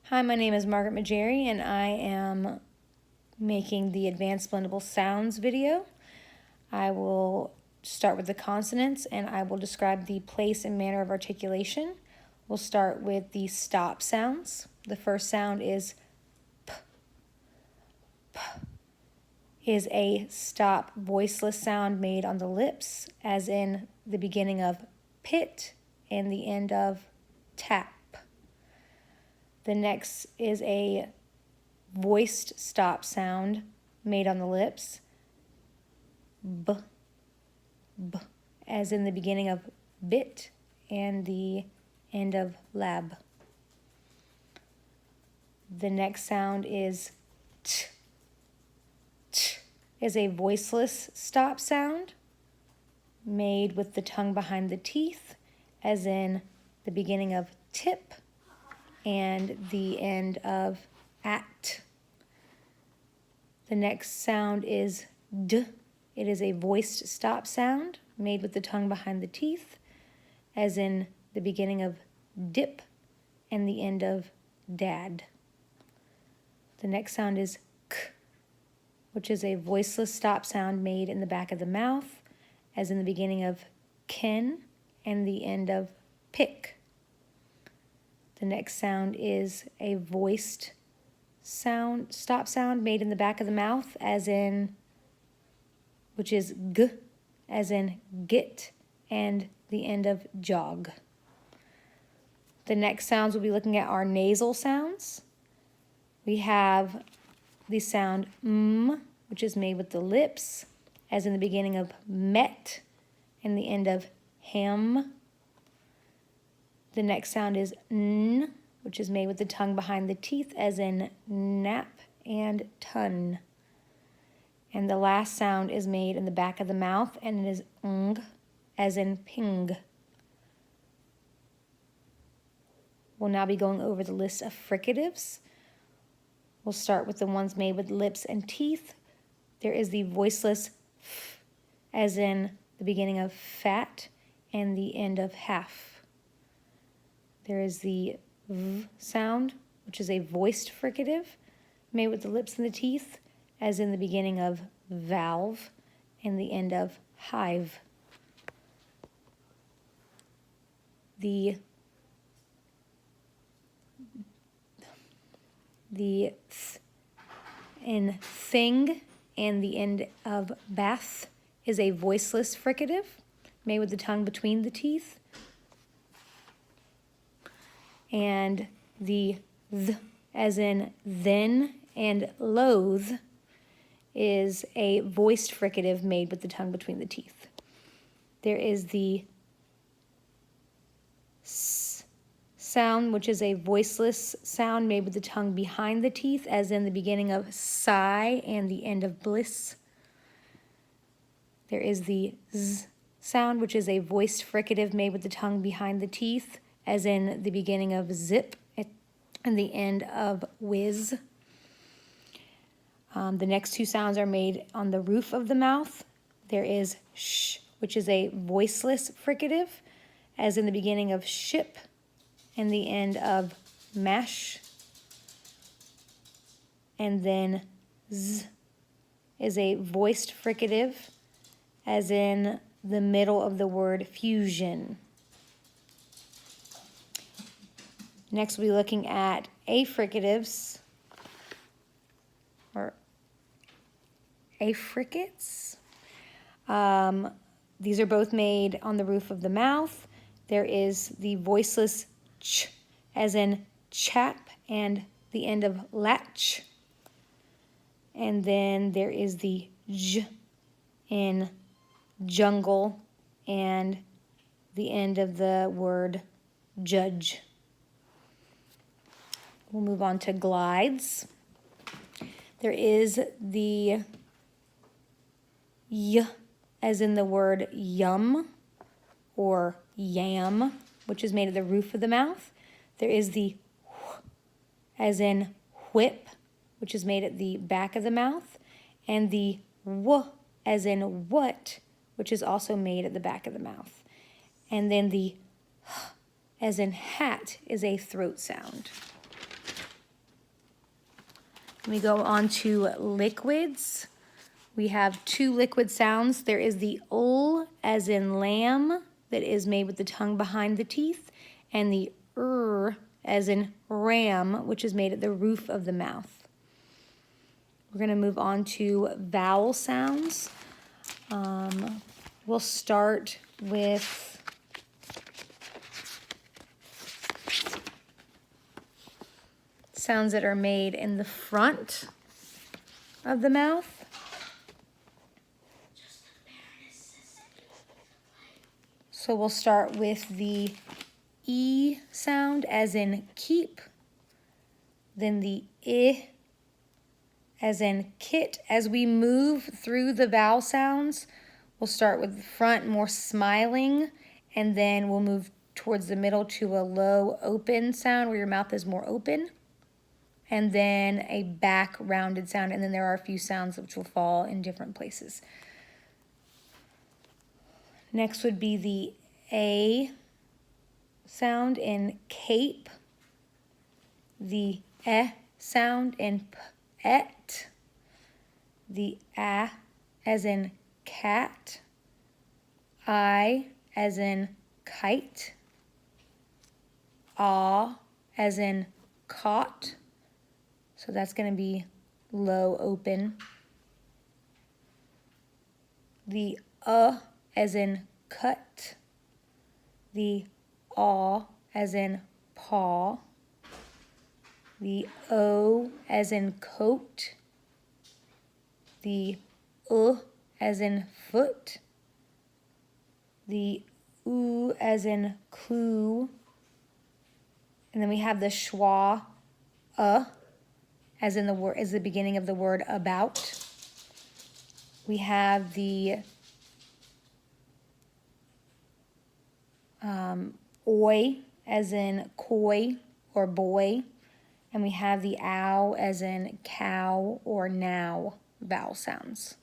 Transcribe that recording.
Hi, my name is Margaret Majeri, and I am making the Advanced Blendable Sounds video. I will start with the consonants, and I will describe the place and manner of articulation. We'll start with the stop sounds. The first sound is p. P is a stop voiceless sound made on the lips, as in the beginning of pit and the end of tap. The next is a voiced stop sound made on the lips, b, b, as in the beginning of bit and the end of lab. The next sound is t, t, is a voiceless stop sound made with the tongue behind the teeth, as in the beginning of tip and the end of at. The next sound is d. It is a voiced stop sound made with the tongue behind the teeth, as in the beginning of dip and the end of dad. The next sound is k, which is a voiceless stop sound made in the back of the mouth, as in the beginning of kin and the end of pick. The next sound is a voiced sound, stop sound made in the back of the mouth, as in, which is g, as in get, and the end of jog. The next sounds we'll be looking at are nasal sounds. We have the sound m, which is made with the lips, as in the beginning of met and the end of hem. The next sound is n, which is made with the tongue behind the teeth, as in nap and ton. And the last sound is made in the back of the mouth, and it is ng, as in ping. We'll now be going over the list of fricatives. We'll start with the ones made with lips and teeth. There is the voiceless f, as in the beginning of fat and the end of half. There is the v sound, which is a voiced fricative made with the lips and the teeth, as in the beginning of valve and the end of hive. The th in thing and the end of bath is a voiceless fricative made with the tongue between the teeth. And the th, as in then and loathe, is a voiced fricative made with the tongue between the teeth. There is the s sound, which is a voiceless sound made with the tongue behind the teeth, as in the beginning of sigh and the end of bliss. There is the z sound, which is a voiced fricative made with the tongue behind the teeth, as in the beginning of zip and the end of whiz. The next two sounds are made on the roof of the mouth. There is sh, which is a voiceless fricative, as in the beginning of ship and the end of mash. And then z is a voiced fricative, as in the middle of the word fusion. Next, we'll be looking at affricatives, or affricates. These are both made on the roof of the mouth. There is the voiceless ch, as in chap, and the end of latch. And then there is the j in jungle and the end of the word judge. We'll move on to glides. There is the y, as in the word yum or yam, which is made at the roof of the mouth. There is the wh, as in whip, which is made at the back of the mouth. And the w, as in what, which is also made at the back of the mouth. And then the h, as in hat, is a throat sound. We go on to liquids. We have two liquid sounds. There is the ul as in lamb that is made with the tongue behind the teeth, and the as in ram, which is made at the roof of the mouth. We're going to move on to vowel sounds. We'll start with sounds that are made in the front of the mouth. So we'll start with the E sound as in keep, then the I as in kit. As we move through the vowel sounds, we'll start with the front more smiling, and then we'll move towards the middle to a low open sound where your mouth is more open, and then a back rounded sound, and then there are a few sounds which will fall in different places. Next would be the A sound in cape, the sound in pet, the A as in cat, I as in kite, as in caught, so that's going to be low open, the as in cut, the aw as in paw, the o as in coat, the as in foot, the oo as in clue, and then we have the schwa as in the word, as the beginning of the word about. We have the oi as in koi or boy, and we have the ow as in cow or now vowel sounds.